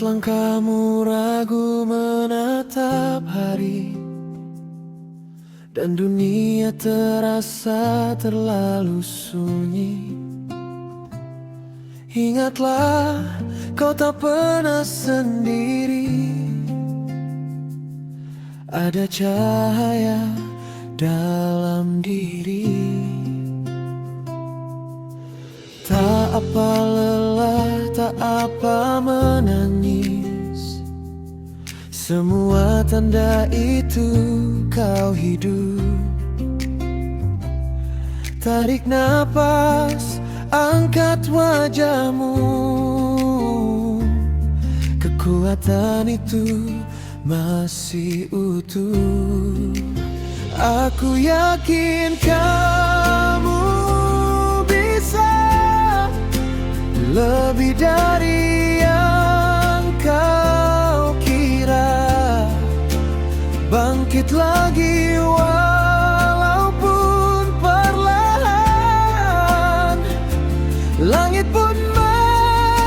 langkahmu ragu menatap hari, dan dunia terasa terlalu sunyi. Ingatlah, kau tak pernah sendiri. Ada cahaya dalam diri. Tak apa lelah, tak apa menangis, semua tanda itu kau hidup. Tarik napas, angkat wajahmu. Kekuatan itu masih utuh. Aku yakin kamu bisa lebih dari yang kau kira. Bangkit lagi walaupun perlahan. Langit pun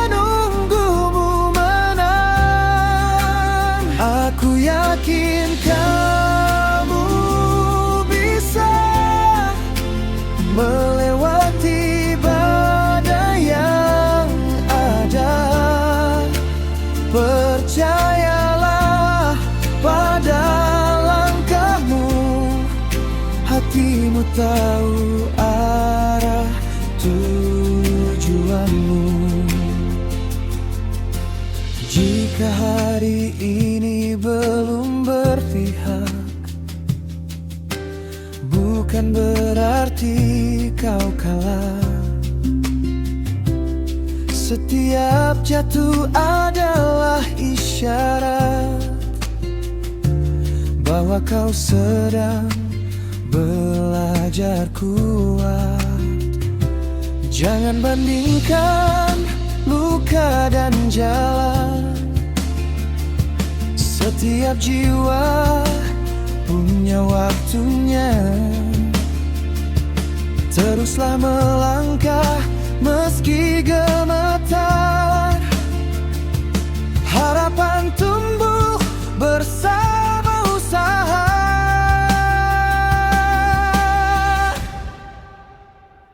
menunggumu menang. Aku yakin kamu bisa melewati badai yang ada. Percayalah pada langkahmu. Hatimu tahu arah tujuanmu. Jika hari ini belum berpihak, bukan berarti kau kalah. Setiap jatuh adalah isyarat bahwa kau sedang belajar kuat. Jangan bandingkan luka dan jalan. Setiap jiwa punya waktunya. Teruslah melangkah meski gemetar. Harapan tumbuh bersama usaha.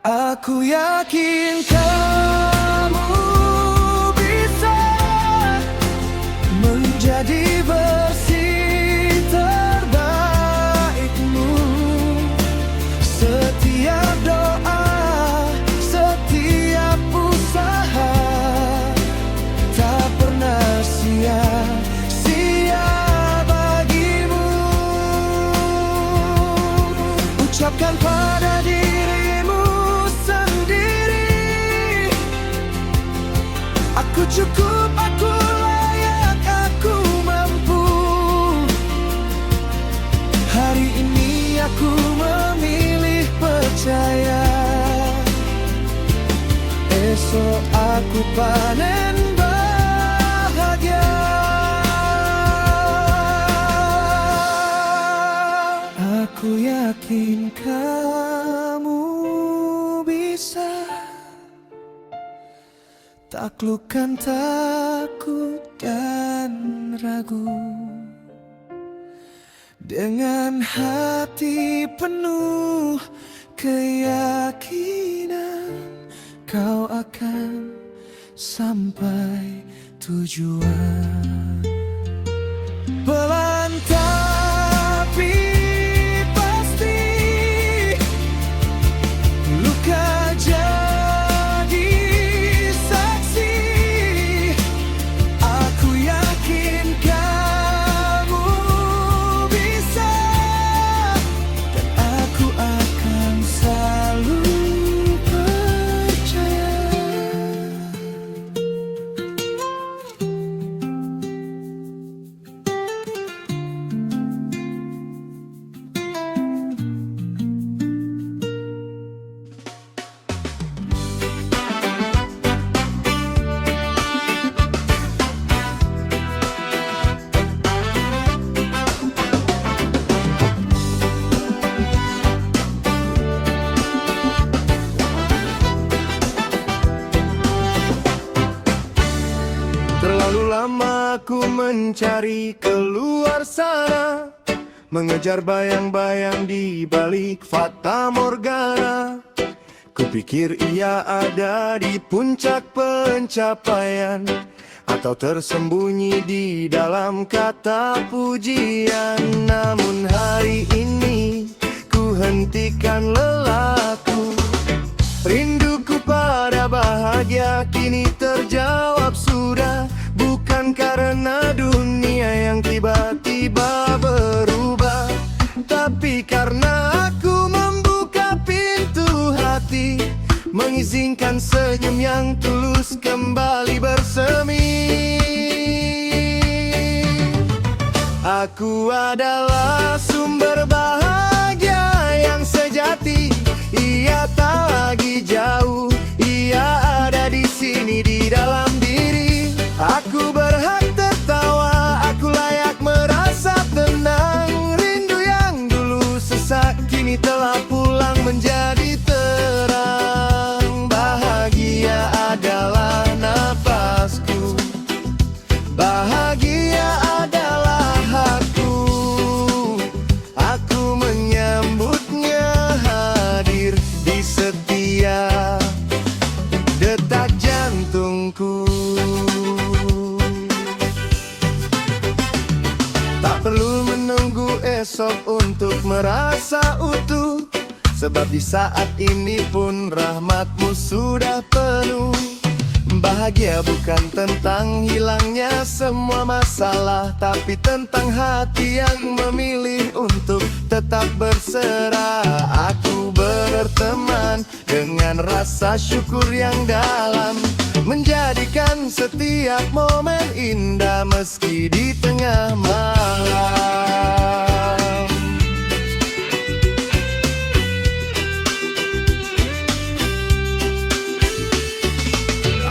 Aku yakin kamu bisa menjadi versi terbaikmu. Setiap doa, setiap usaha tak pernah sia-sia bagimu. Ucapkan pada dirimu sendiri, aku cukup, aku layak, aku mampu. Hari ini aku memilih percaya. Esok aku panen bahagia. Aku yakin kamu bisa taklukkan takut dan ragu. Dengan hati penuh keyakinan, kau akan sampai tujuan. Pelan tapi pasti, luka jadi saksi. Aku yakin kamu bisa, dan aku akan selalu percaya. aku mencari keluar sana, mengejar bayang-bayang di balik fata morgana. Kupikir ia ada di puncak pencapaian, atau tersembunyi di dalam kata pujian. Namun hari ini ku hentikan lelahku, rinduku pada bahagia kini terjawab sudah. Bukan karena dunia yang tiba-tiba berubah, tapi karena aku membuka pintu hati, mengizinkan senyum yang tulus kembali bersemi. Aku adalah sumber bahagia yang sejati. Ia tak lagi jauh, ia ada di sini di dalam diri. Aku berhak tertawa, aku layak merasa tenang. Rindu yang dulu sesak kini telah pulang menjadi terang. Bahagia adalah nafasku, bahagia adalah hakku. Aku menyambutnya hadir di setiap detak jantungku. Tak perlu menunggu esok untuk merasa utuh, sebab di saat ini pun rahmatmu sudah penuh. Bahagia bukan tentang hilangnya semua masalah, tapi tentang hati yang memilih untuk tetap berserah. Aku berteman dengan rasa syukur yang dalam, menjadikan setiap momen indah meski di tengah malam.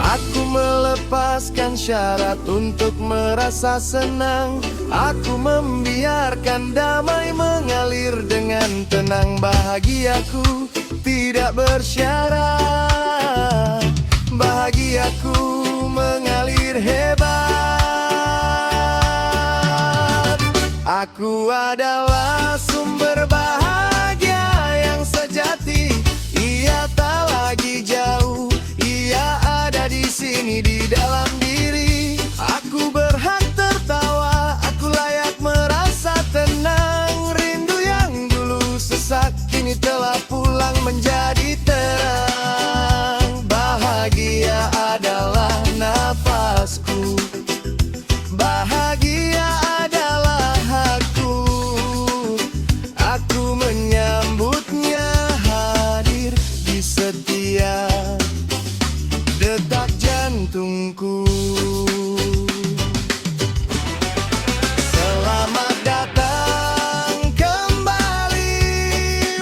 Aku melepaskan syarat untuk merasa senang. Aku membiarkan damai mengalir dengan tenang. Bahagiaku tidak bersyarat, bahagiaku mengalir hebat. Aku adalah sumber bahagia yang sejati. Ia tak lagi jauh, ia ada di sini di dalam diri. Aku berhak tertawa, aku layak merasa tenang. Rindu yang dulu sesak kini telah pulang menjadi terang. Bahagia adalah nafasku, bahagia adalah hakku. Aku menyambutnya hadir di setiap detak jantungku. Selamat datang kembali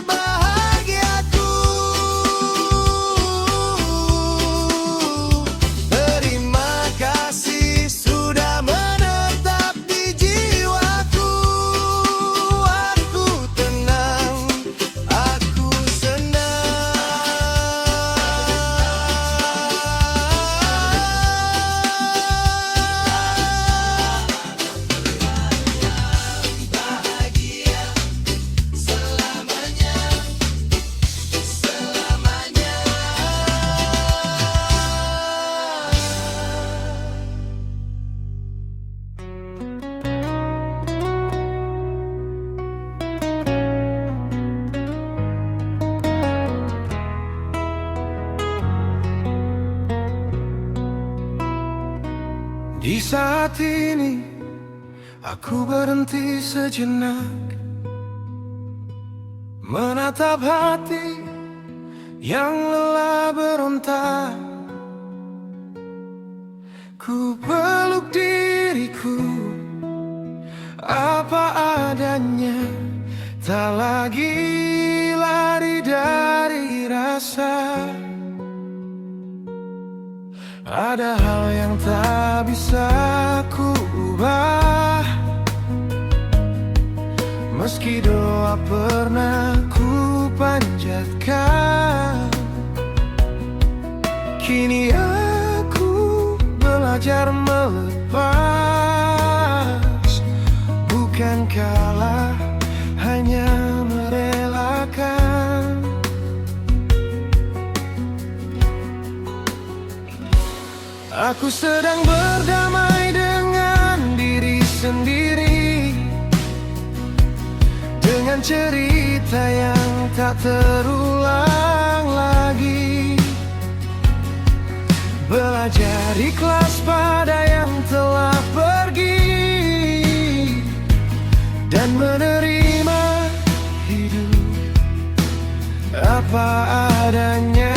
bahagiaku. Terima kasih sudah menetap di jiwaku. Aku tenang, aku senang. Bahagia selamanya, selamanya. Di saat ini aku berhenti sejenak, menatap hati yang lelah berontak. Ku peluk diriku apa adanya, tak lagi lari dari rasa. Ada hal yang tak bisa ku ubah, meski doa pernah ku panjatkan. Kini aku belajar melepas, Aku sedang berdamai dengan diri sendiri, dengan cerita yang tak terulang lagi. Belajar ikhlas pada yang telah pergi, dan menerima hidup apa adanya.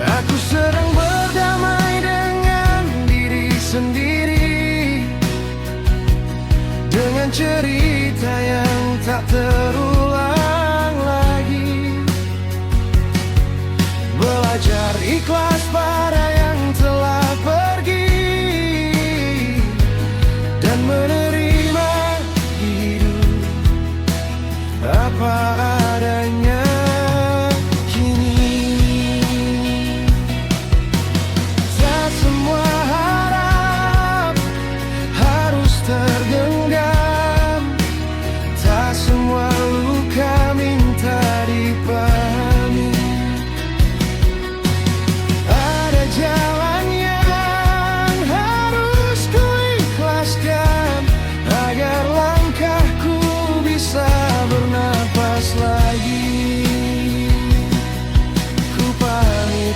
Aku sedang berdamai dengan diri sendiri, dengan cerita yang tak terulang lagi. Belajar ikhlas pada yang telah pergi, dan menerima hidup apa adanya.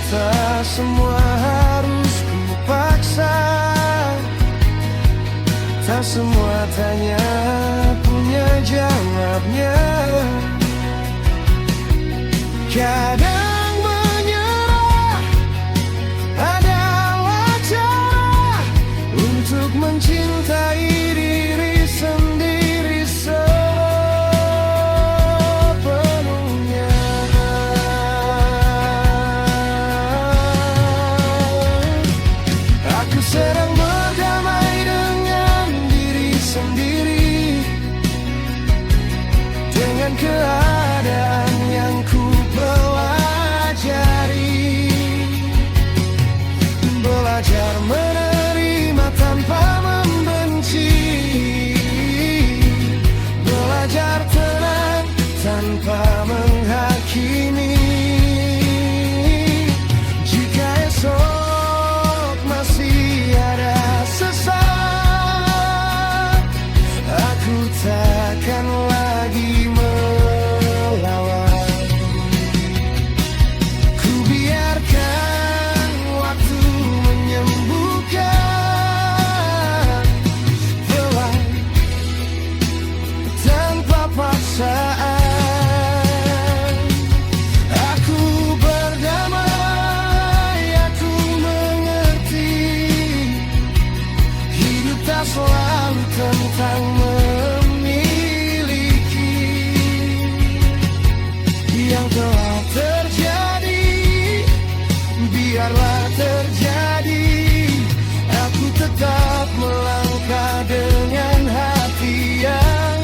Tak semua harus ku paksa, tak semua tanya punya jawabnya. Kadang menyerah adalah cara untuk mencintai diri sendiri sepenuhnya. Aku sedang berdamai dengan diri sendiri, dengan keadaan yang ku pelajari. Belajar menerima tanpa membenci, belajar tenang tanpa menghakimi. Jika esok masih ada sesat, aku takkan lagi melawan. Ku biarkan waktu menyembuhkan pelan, tanpa paksaan. Aku berdamai, aku mengerti. Hidup tak selalu tentang memiliki. Yang telah terjadi, biarlah terjadi. Aku tetap melangkah dengan hati yang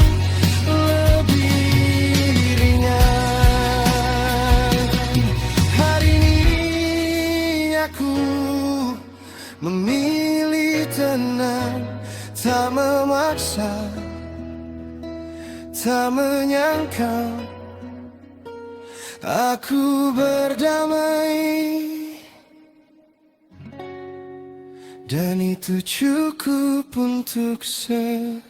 lebih ringan. Hari ini aku memilih tenang, tak memaksa, tak menyangkal. Aku berdamai, dan itu cukup untuk sekarang.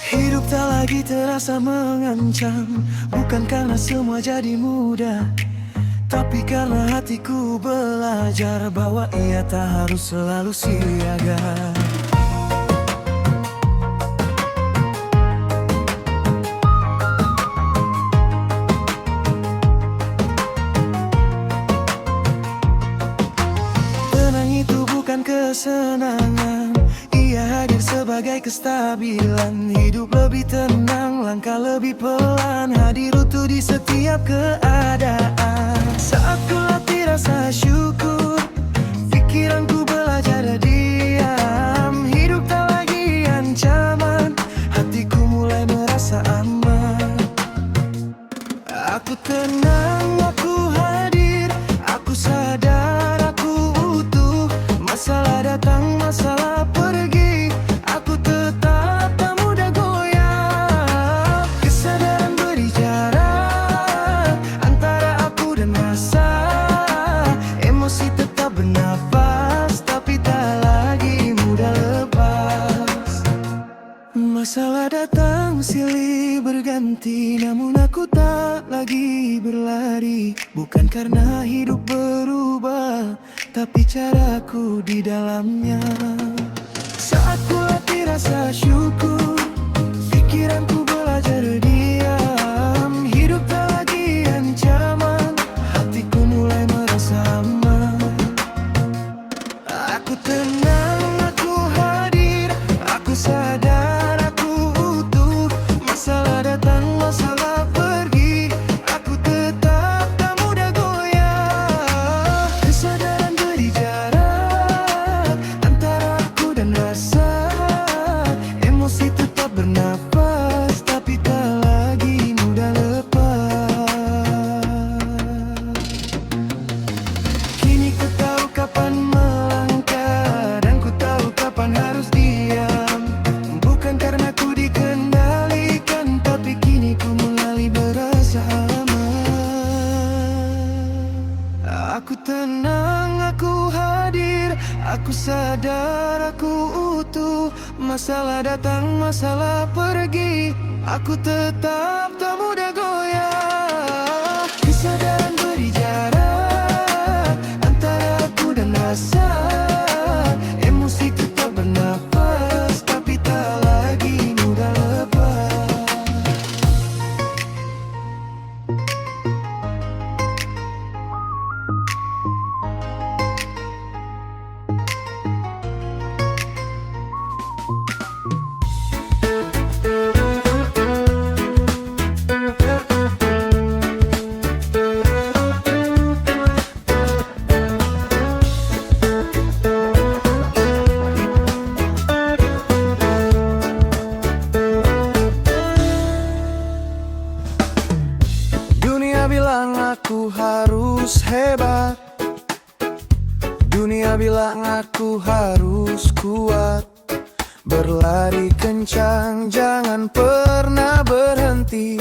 Hidup tak lagi terasa mengancam, bukan karena semua jadi mudah, tapi karena hatiku belajar bahwa ia tak harus selalu siaga. Tenang itu bukan kesenangan, ia hadir sebagai kestabilan. Hidup lebih tenang, langkah lebih pelan, hadir utuh di setiap keadaan. Saat ku latih rasa syukur, pikiranku belajar diam. Hidup tak lagi ancaman, Aku tenang, aku hadir, aku sadar, aku utuh. Masalah datang, masalah pergi, aku tetap tak mudah goyah. Kesadaran beri jarak antara aku dan rasa. Emosi tetap bernafas, tapi tak lagi mudah lepas. Masalah datang silih berganti, namun aku tak lagi berlari. Bukan karena hidup berubah, tapi caraku di dalamnya. Saat ku latih rasa syukur, pikiranku belajar diam. Hidup tak lagi ancaman, hatiku mulai merasa aman. Aku tenang, aku hadir, aku sadar, aku utuh. Masalah datang, masalah pergi, aku tetap tak mudah goyah. Kesadaran beri jarak antara aku dan rasa. Emosi tetap bernafas, tapi tak lagi mudah lepas. Kini ku tahu kapan melangkah, dan ku tahu kapan harus diam. Bukan karena ku dikendalikan, tapi kini ku mulai berasa aman. Aku tenang, aku hadir, aku sadar, aku utuh. Masalah datang, masalah pergi, aku tetap tak mudah goyah. Kesadaran beri jarak antara aku dan rasa. Emosi tetap bernafas, tapi tak lagi mudah lepas. Dunia bilang aku harus hebat, dunia bilang aku harus kuat. Berlari kencang, jangan pernah berhenti.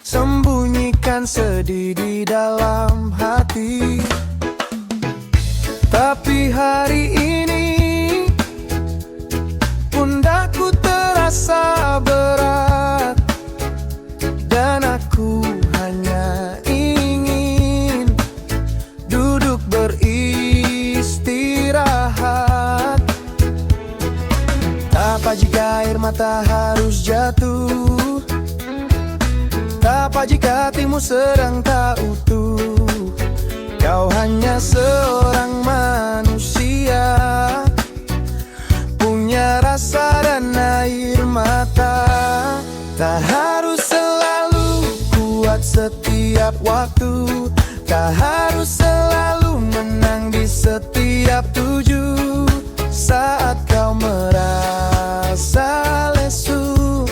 Sembunyikan sedih di dalam hati. Tapi hari ini pundakku terasa berat, dan aku hanya ingin duduk beristirahat. Tak apa jika air mata harus jatuh, tak apa jika hatimu sedang tak utuh. Kau hanya seorang manusia, punya rasa dan air mata. Tak harus selalu kuat setiap waktu, tak harus selalu menang di setiap tuju. Saat kau merasa lesu,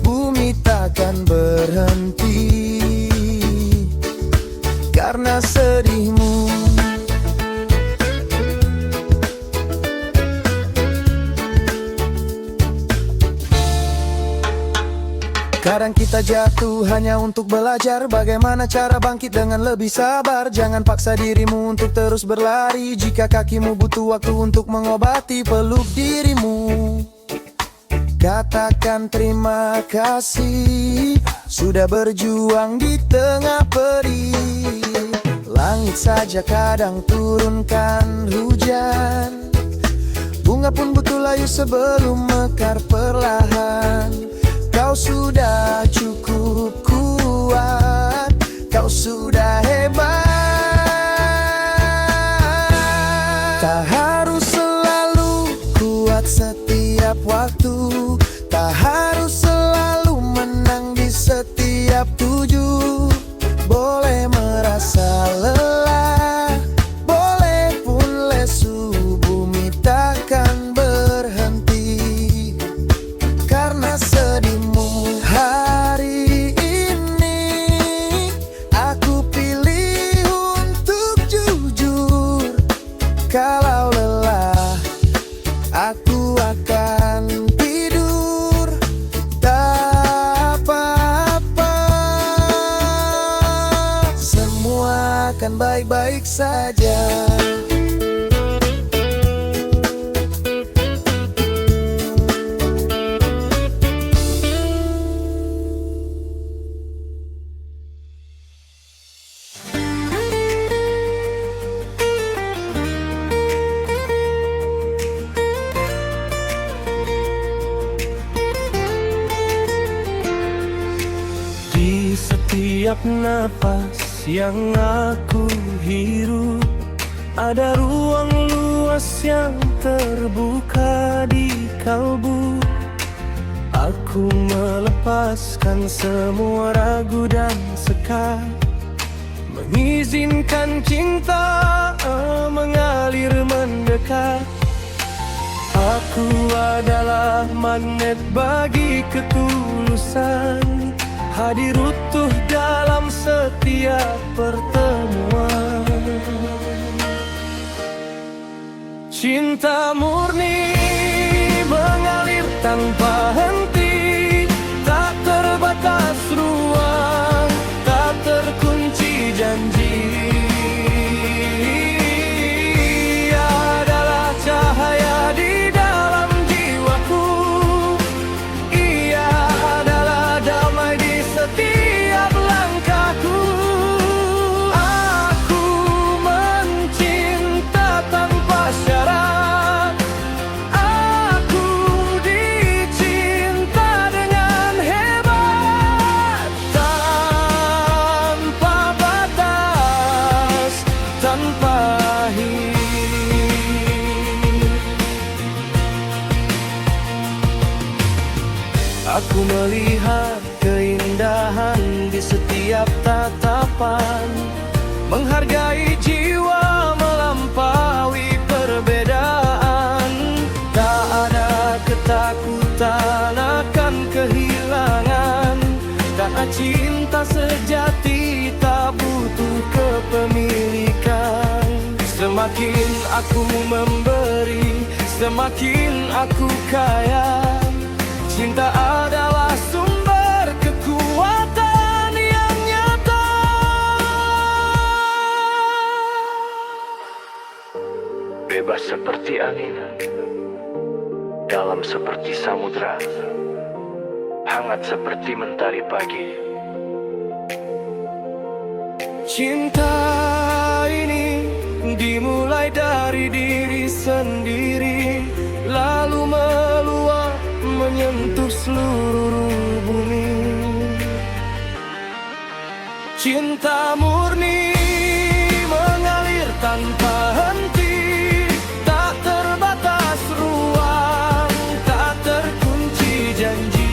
bumi takkan berhenti karena sedihmu. Kadang kita jatuh hanya untuk belajar bagaimana cara bangkit dengan lebih sabar. Jangan paksa dirimu untuk terus berlari. Jika kakimu butuh waktu untuk mengobati, peluk dirimu. Katakan terima kasih, sudah berjuang di tengah pedih. Langit saja kadang turunkan hujan, bunga pun butuh layu sebelum mekar perlahan. Kau sudah cukup kuat, kau sudah hebat. Tak harus selalu kuat setiap waktu, tak harus selalu menang di setiap tuju. Boleh merasa lelah, boleh pun lesu, bumi takkan berhenti karena sedihmu. Hari ini akan baik-baik saja. Di setiap napas yang aku hirup, ada ruang luas yang terbuka di kalbu. Aku melepaskan semua ragu dan sekat, mengizinkan cinta mengalir mendekat. Aku adalah magnet bagi ketulusan, hadir utuh dalam setiap pertemuan. Cinta murni mengalir tanpa henti, tak terbatas ruang, tak terkunci janji. Adalah cahaya di dalam jiwaku, ia adalah damai di setiap langkahku. Aku mencinta tanpa syarat, aku dicinta dengan hebat, tanpa batas, tanpa akhir. Aku melihat keindahan di setiap tatapan, menghargai jiwa melampaui perbedaan. Tak ada ketakutan akan kehilangan, karena cinta sejati tak butuh kepemilikan. Semakin aku memberi, semakin aku kaya. Cinta adalah sumber kekuatan yang nyata. Bebas seperti angin, dalam seperti samudra, hangat seperti mentari pagi. Cinta ini dimulai dari diri sendiri, lalu meluap menyentuh seluruh bumi. Cinta murni mengalir tanpa henti, tak terbatas ruang, tak terkunci janji.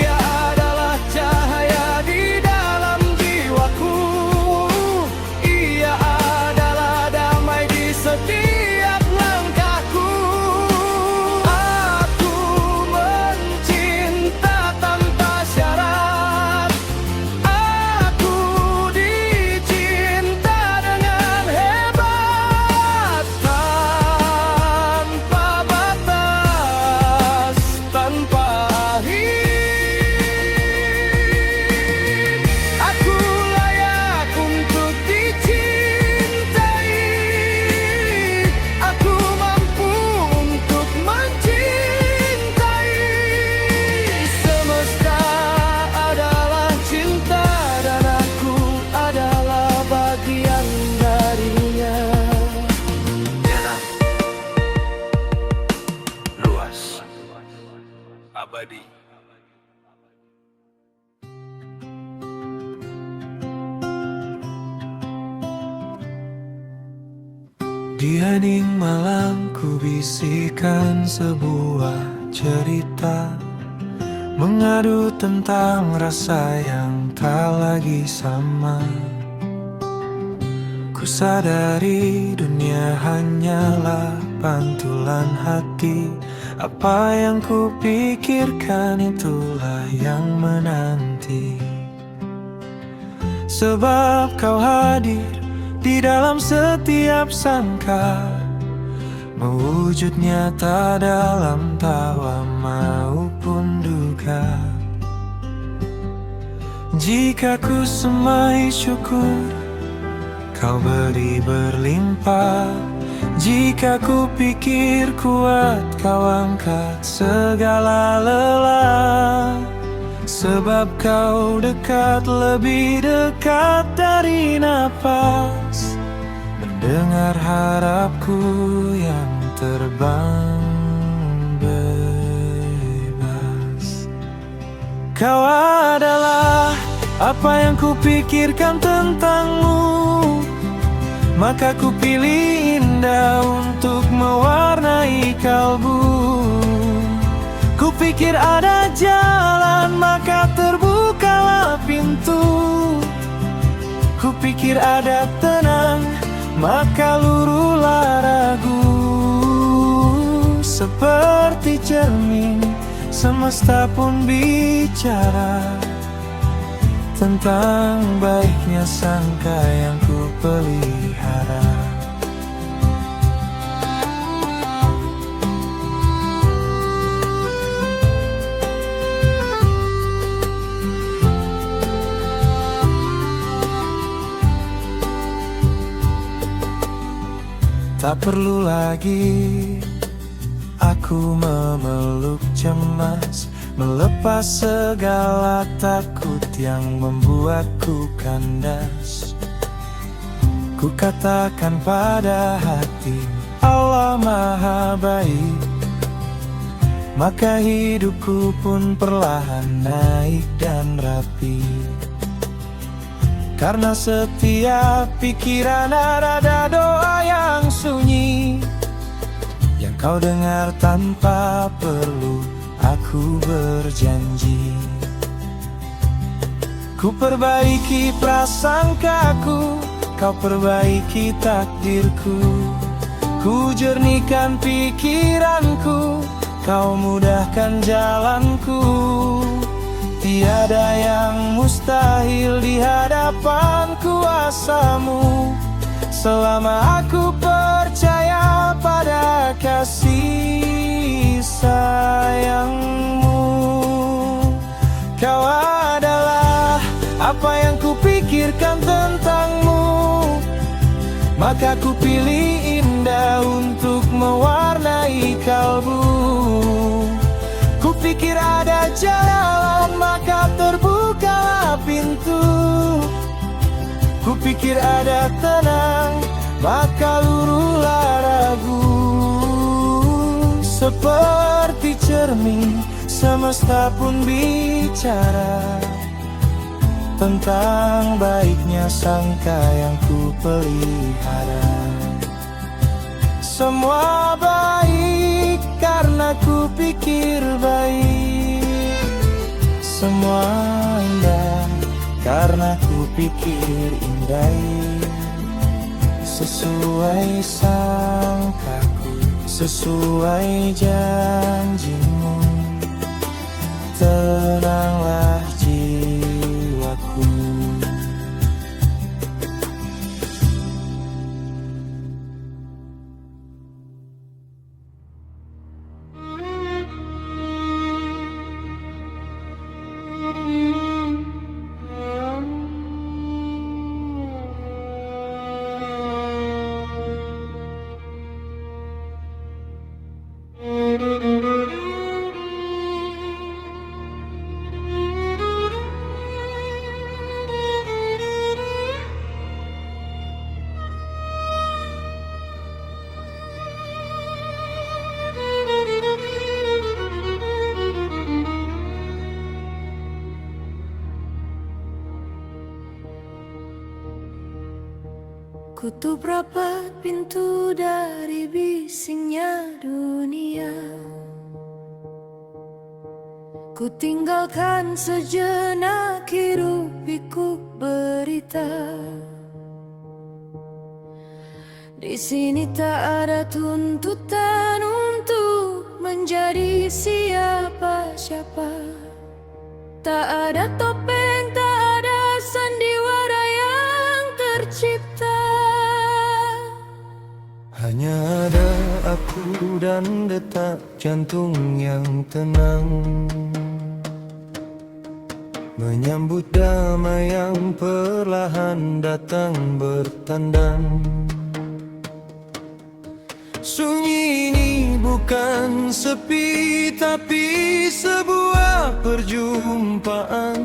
Ia adalah cahaya di dalam jiwaku, ia adalah damai di setiap langkahku. Aku mencinta tanpa syarat, aku dicinta dengan hebat, tanpa batas, tanpa akhir. Aku layak untuk dicintai, aku mampu untuk mencintai. Semesta adalah cinta dan aku adalah bagian darinya. Dalam, luas, abadi. Di hening malam ku bisikan sebuah cerita, mengadu tentang rasa yang tak lagi sama. Ku sadari dunia hanyalah pantulan hati, apa yang ku pikirkan itulah yang menanti. Sebab kau hadir di dalam setiap sangka, mewujud nyata dalam tawa maupun duka. Jika ku semai syukur, kau beri berlimpah. Jika ku pikir kuat, kau angkat segala lelah. Sebab kau dekat, lebih dekat dari napas, mendengar harapku yang terbang bebas. Kau adalah apa yang ku pikirkan tentangmu, maka ku pilih indah untuk mewarnai kalbu. Ku pikir ada jalan, maka terbukalah pintu. Ku pikir ada tenang, maka luruhlah ragu. Seperti cermin, semesta pun bicara tentang baiknya sangka yang ku pelihara. Tak perlu lagi aku memeluk cemas, melepas segala takut yang membuatku kandas. Ku katakan pada hati, Allah Maha Baik, maka hidupku pun perlahan naik dan rapi. Karena setiap pikiran ada doa yang sunyi, yang kau dengar tanpa perlu aku berjanji. Ku perbaiki prasangkaku, kau perbaiki takdirku. Ku jernihkan pikiranku, kau mudahkan jalanku. Tiada yang mustahil di hadapan kuasamu, selama aku percaya pada kasih sayangmu. Kau adalah apa yang ku pikirkan tentangmu, maka ku pilih indah untuk mewarnai kalbu. Ku pikir ada jalan, maka terbukalah pintu. Ku pikir ada tenang, maka luruhlah ragu. Seperti cermin, semesta pun bicara tentang baiknya sangka yang ku pelihara. Semua baik karena ku pikir baik. Semua indah karena ku pikir indah. Sesuai sangkaku, sesuai janjimu, tenanglah jiwaku. Kutup rapat pintu dari bisingnya dunia. Ku tinggalkan sejenak hirup pikuk berita. Di sini tak ada tuntutan untuk menjadi siapa-siapa. Tak ada topeng, tak ada sandiwara yang tercipta. Hanya ada aku dan detak jantung yang tenang, menyambut damai yang perlahan datang bertandang. Sunyi ini bukan sepi, tapi sebuah perjumpaan,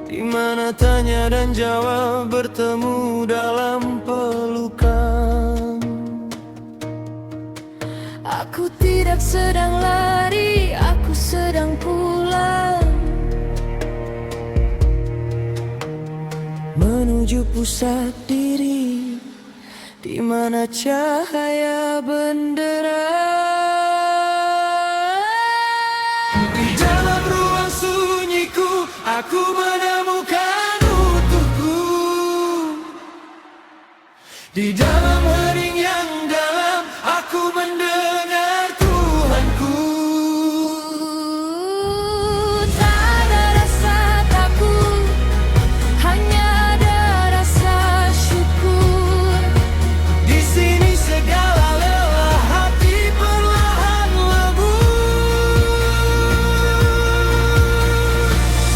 di mana tanya dan jawab bertemu dalam pelukan. Aku tidak sedang lari, aku sedang pulang menuju pusat diri, di mana cahaya benderang. Di dalam ruang sunyiku, aku menemukan utuhku. Di dalam hening yang dalam, aku mendengar Tuhanku. Tak ada rasa takut, hanya ada rasa syukur. Di sini segala lelah hati perlahan lebur.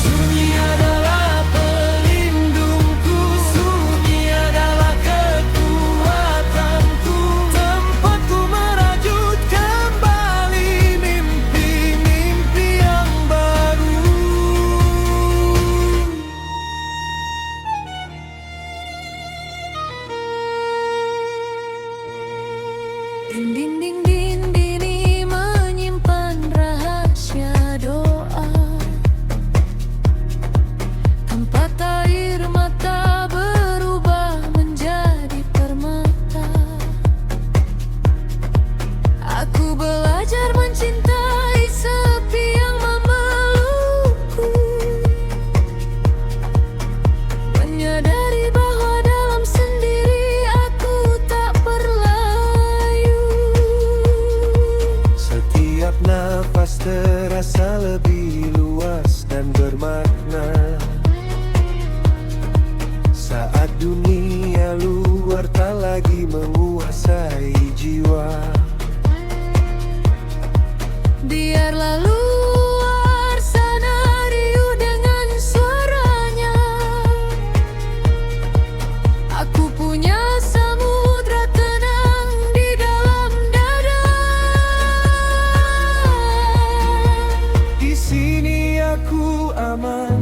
Sunyi adalah pelindungku, sunyi adalah kekuatanku, tempatku merajut kembali mimpi-mimpi yang baru. Dinding-dinding ini menyimpan rahasia doa, tempat air mata berubah menjadi permata. Aku belajar mencintai sepi yang memelukku, menyadari bahwa dalam sendiri aku tak berlayu. Setiap nafas terasa lebih luas dan bermakna, saat dunia luar tak lagi menguasai jiwa. Biarlah luar sana riuh dengan suaranya. Aku punya samudra tenang di dalam dada. Di sini aku aman,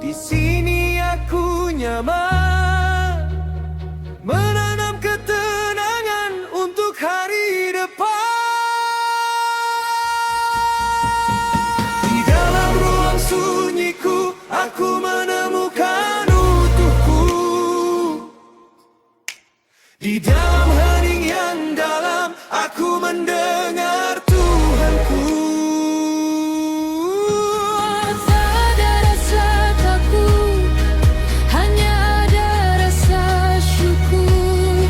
di sini aku nyaman, menanam ketenangan untuk hari depan. Di dalam ruang sunyiku, aku menemukan utuhku. Di dalam hening yang dalam, aku mendengar Tuhanku. Tak ada rasa takut, hanya ada rasa syukur.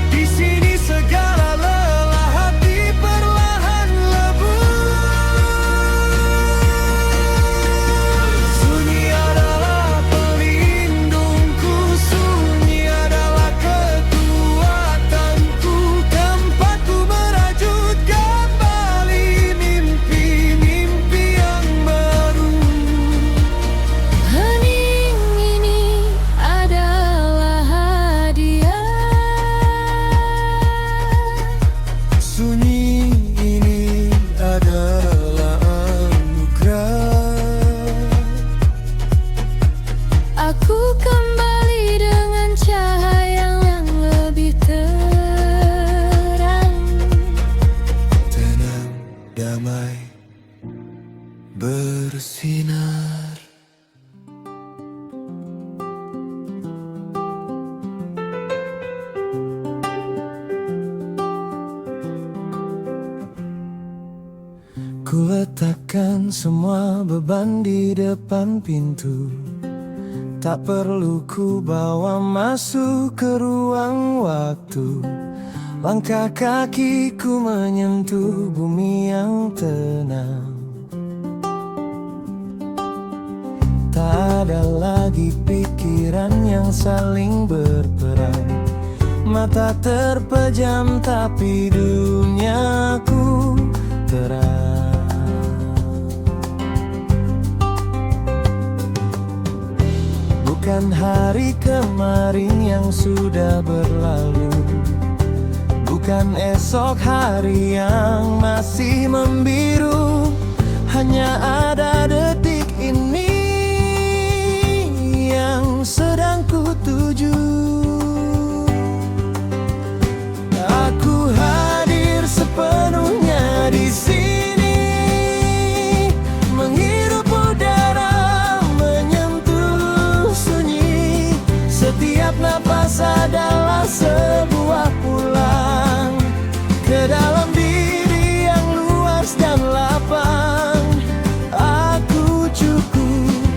Di sini segala lelah hati perlahan lebur. Sunyi adalah pelindungku, sunyi adalah kekuatanku, tempatku merajut kembali mimpi-mimpi yang baru. Hening ini adalah hadiah. Sunyi ini adalah anugerah. Aku kembali dengan cahaya yang lebih terang. Tenang, damai, bersinar. Ku letakkan semua beban di depan pintu, tak perlu ku bawa masuk ke ruang waktu. Langkah kakiku menyentuh bumi yang tenang. Tak ada lagi pikiran yang saling berperang. Mata terpejam tapi duniaku terang. Bukan hari kemarin yang sudah berlalu, bukan esok hari yang masih membiru. Hanya ada detik ini yang sedang ku tuju. Aku hadir sepenuhnya di sini, menghirup udara, menyentuh sunyi. Setiap napas adalah sebuah pulang ke dalam diri yang luas dan lapang. Aku cukup,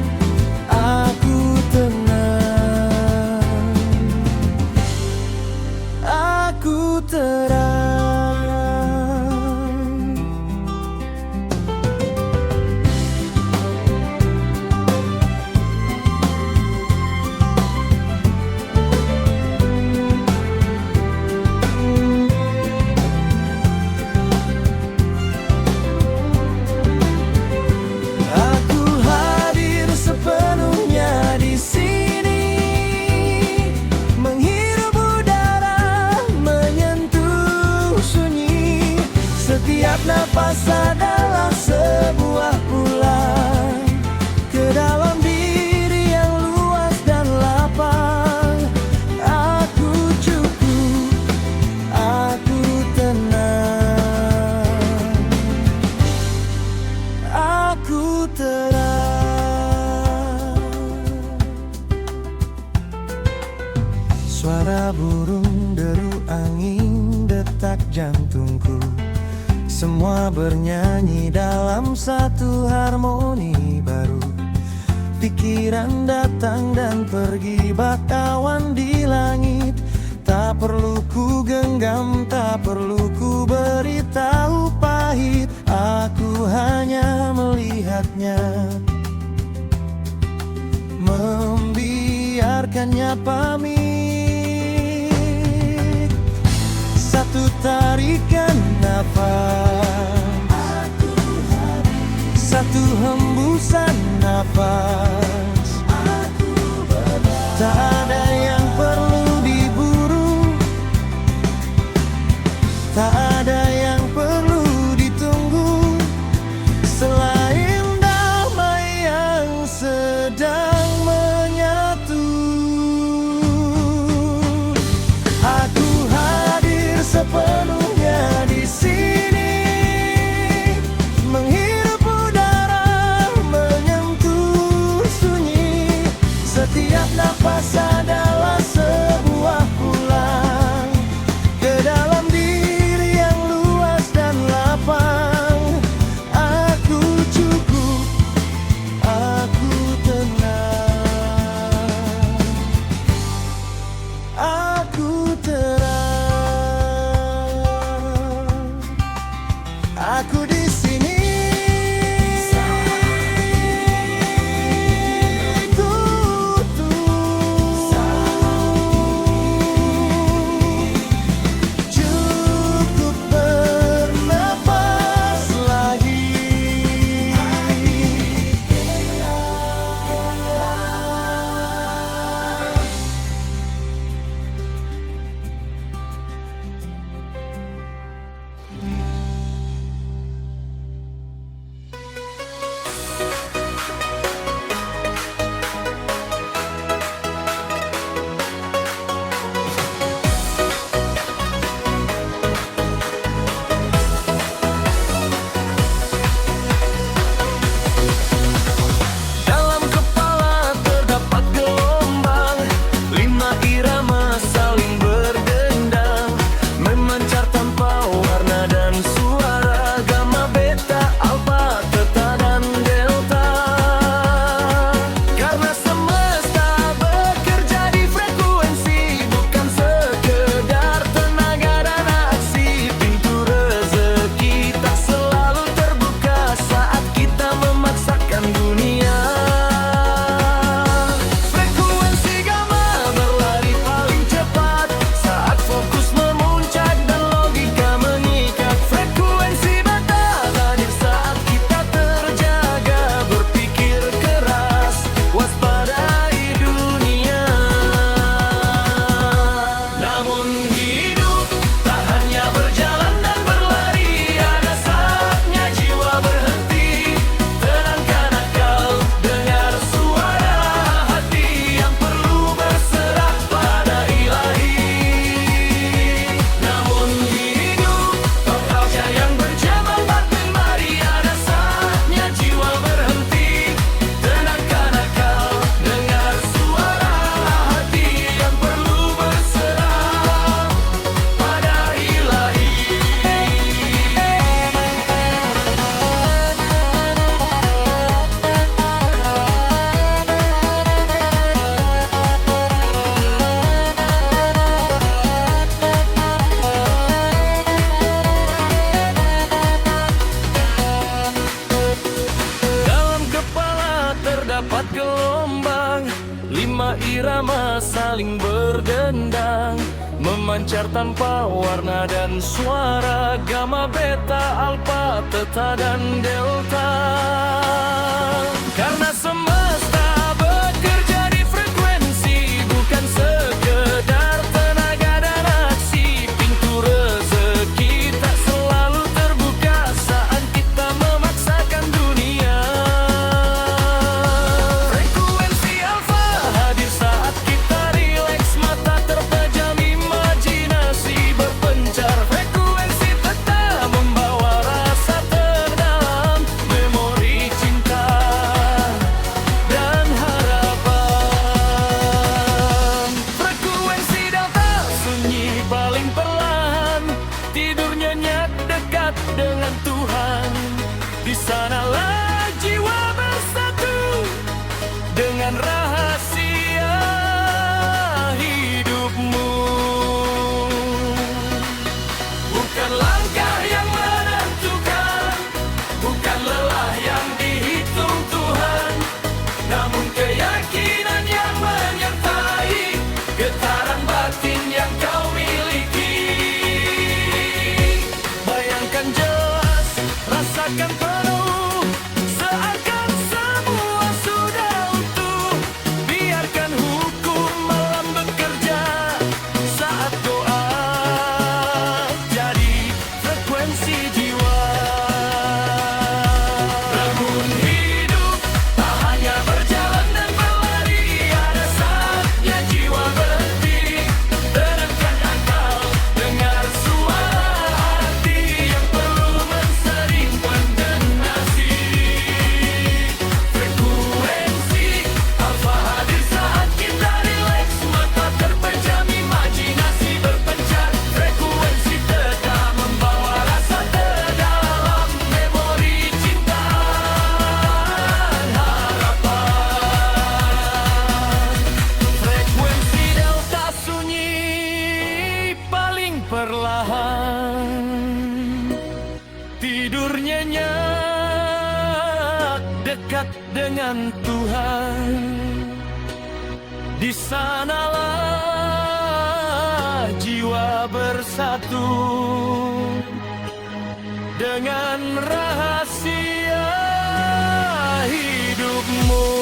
aku tenang, aku terang. Aku hadir sepenuhnya di sini, menghirup udara, menyentuh sunyi. Setiap napas adalah sebuah pulang ke dalam diri yang luas dan lapang. Aku cukup, aku tenang, aku terang. Suara burung, deru angin, detak jantungku, semua bernyanyi dalam satu harmoni baru. Pikiran datang dan pergi bak awan di langit. Tak perlu ku genggam, tak perlu ku beritahu pahit. Aku hanya melihatnya, membiarkannya pamit. Satu tarikan nafas, satu hembusan nafas. Tak ada yang perlu diburu, tak ada yang perlu ditunggu, selain damai yang sedang menyatu. Aku hadir sepenuhnya di sini, menghirup udara, menyentuh terdapat gelombang, 5 irama saling berdendang, memancar tanpa warna dan suara, gamma, beta, alpha, theta, dan delta. Karena semesta bekerja di frekuensi, bukan sekedar tenaga dan aksi. Pintu rezeki tak selalu terbuka saat kita memaksakan dunia. Frekuensi alfa hadir saat kita rileks, mata terpejam, imajinasi berpencar. Frekuensi theta membawa rasa terdalam, memori cinta dan harapan. Frekuensi delta sunyi paling perlahan, tidur nyenyak dekat dengan Tuhan. Di sanalah jiwa bersatu dengan rahasia hidupmu. Bukan langkah yang menentukan, bukan lelah yang dihitung Tuhan, namun keyakinan yang menyertai getaran batin yang kau miliki. Bayangkan jelas, rasakan penuh, seakan semua sudah utuh. Biarkan hukum malam bekerja saat doa jadi frekuensi jiwa. Rebun hidup tak hanya berjalan dan berlari, ada saatnya jiwa berhenti. Tenangkan akal, dengar suara hati yang perlu mensering pendenasi. Frekuensi alfa hadir saat kita rileks, mata terpejam, imajinasi berpencar. Frekuensi theta membawa rasa terdalam, memori cinta dan harapan. Frekuensi delta sunyi paling perlahan, tidur nyenyak dekat dengan Tuhan. Di sanalah jiwa bersatu dengan rahasia hidupmu.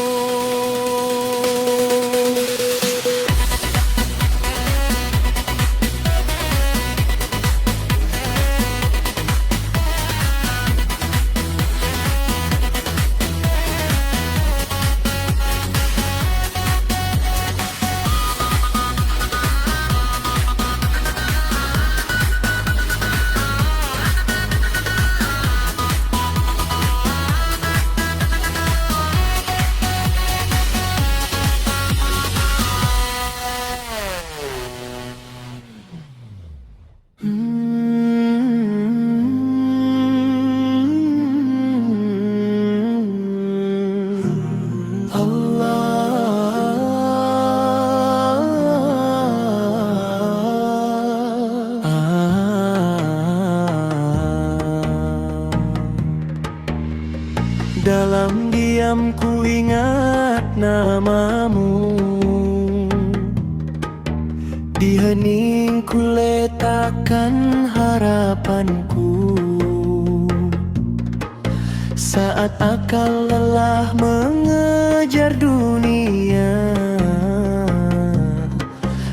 Dalam diam ku ingat namamu, di hening ku letakkan harapanku. Saat akal lelah mengejar dunia,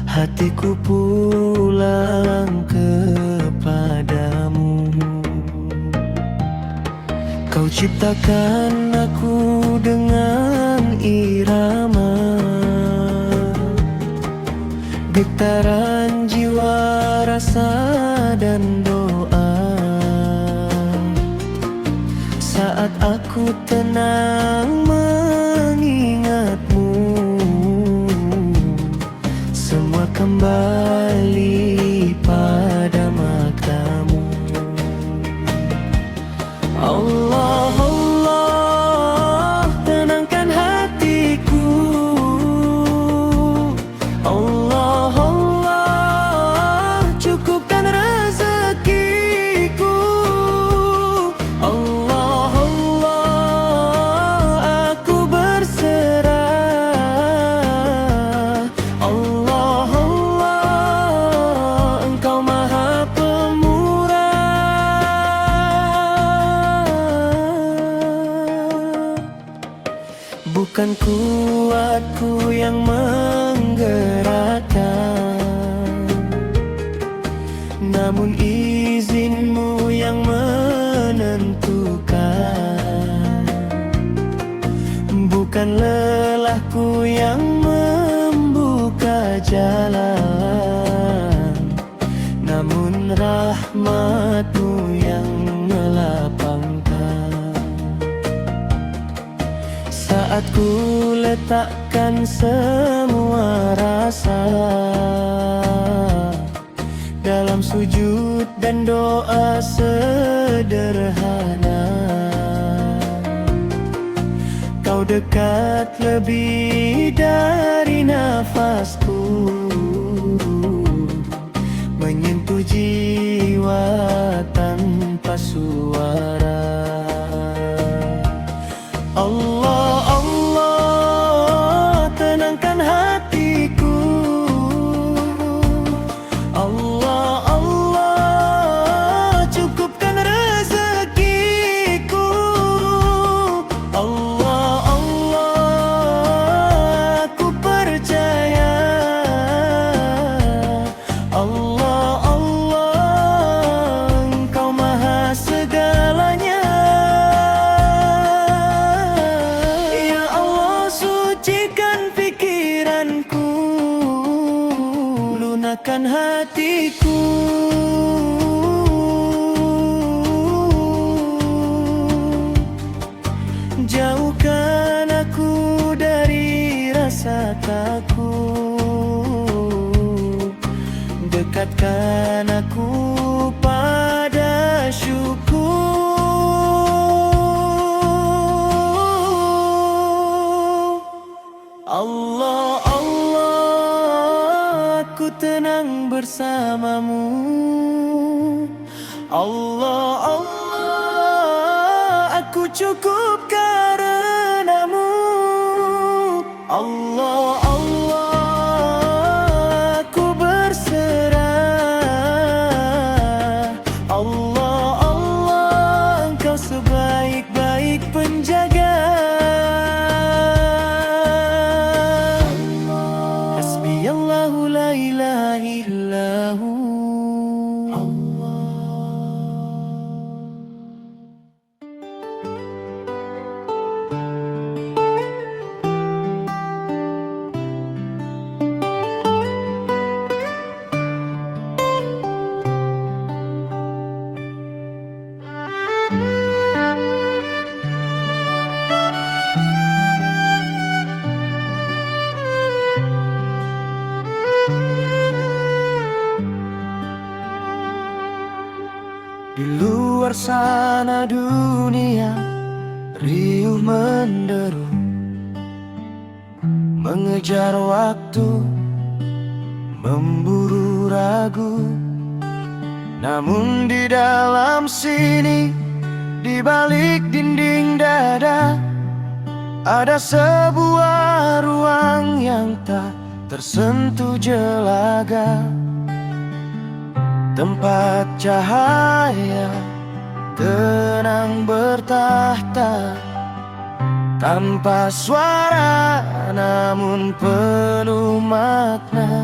hatiku pulang kepadamu. Kau ciptakan aku dengan irama, getaran jiwa, rasa dan doa. Saat aku tenang mengingatmu, semua kembali pada matamu. Allah, Allah, tenangkan hatiku. Allah, Allah, cukupkan rezekiku. Allah, Allah, Bukan kuatku yang menggerakkan, namun izinmu yang menentukan. Bukan lelahku yang membuka jalan, namun rahmatmu yang melapangkan. Saat ku letakkan semua rasa dalam sujud dan doa sederhana, Kau dekat lebih dari nafasku, menyentuh jiwa tanpa suara. Allah, Allah, tenangkan hatiku. Allah, Allah, cukupkan rezekiku. Allah, Allah, aku percaya. Allah, Allah, Engkau maha segalanya. Ya Allah, sucikan pikiranku, lunakkan hatiku. Jauhkan aku dari rasa takut, dekatkan aku pada syukur. Allah, Allah, aku tenang bersamamu. Allah, Allah, aku cukup karenamu. Allah, Allah, aku berserah. Allah, Allah, Engkau sebaik-baik penjaga. Hasbiyallahu la ilaha illahu. Di luar sana dunia riuh menderu, mengejar waktu, memburu ragu. Namun di dalam sini, di balik dinding dada, ada sebuah ruang yang tak tersentuh jelaga. Tempat cahaya tenang bertahta, tanpa suara namun penuh makna.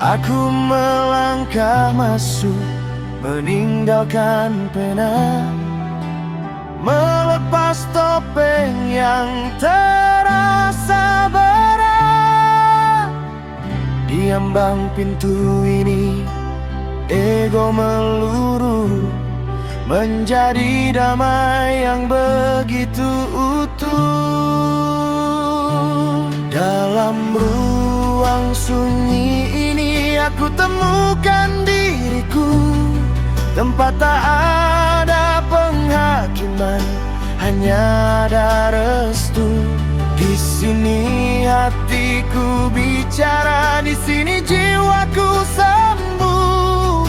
Aku melangkah masuk, meninggalkan pena, melepas topeng yang terasa berat. Di ambang pintu ini, ego meluru, menjadi damai yang begitu utuh. Dalam ruang sunyi ini aku temukan diriku, tempat tak ada penghakiman, hanya ada restu. Di sini hatiku bicara, di sini jiwaku sembuh.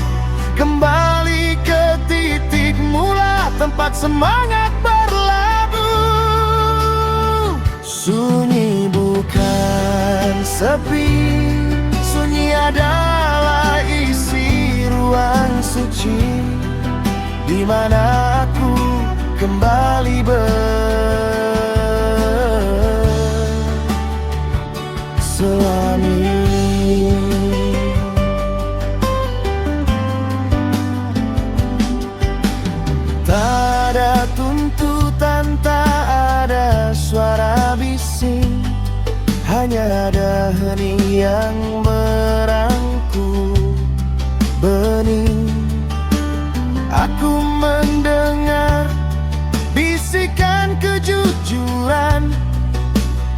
Kembali ke titik mula, tempat semangat berlabuh. Sunyi bukan sepi, sunyi adalah isi ruang suci, di mana aku kembali berselami. Tak ada tuntutan, tak ada suara bising, hanya ada hening yang merangkul bening. Aku mendengar bisikan kejujuran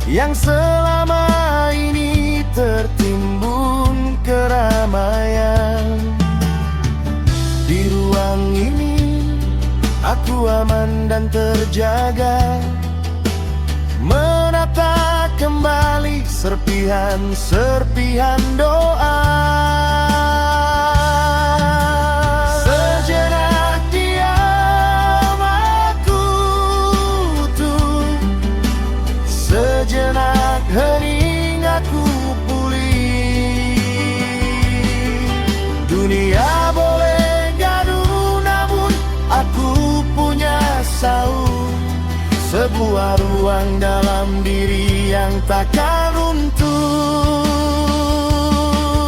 yang selama ini tertimbun keramaian. Di ruang ini aku aman dan terjaga, menata kembali serpihan doa. Sejenak diam aku tuh, sejenak hening aku pulih. Dunia boleh gaduh, namun aku punya saung, sebuah ruang dalam diri yang takkan runtuh.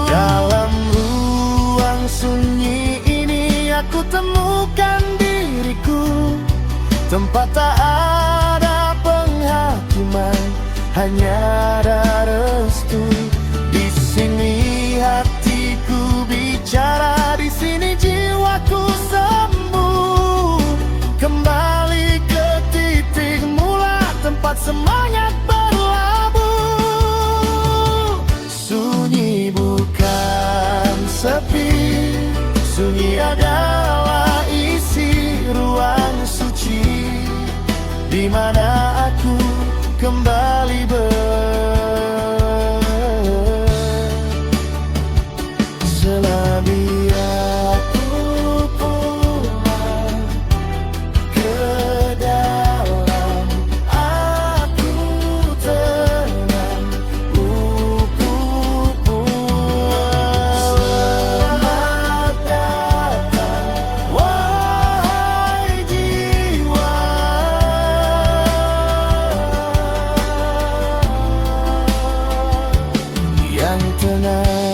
Dalam ruang sunyi ini aku temukan diriku, tempat tak ada penghakiman, hanya ada restu. Di sini hatiku bicara, di sini jiwaku sembuh. Kembali ke titik mula, tempat semangat berlabuh. Sunyi bukan sepi, sunyi adalah isi ruang suci, di mana aku kembali berselami. Aku pulang ke dalam, aku tenang, ku pulang. Selamat datang, wahai jiwa, yang tenang.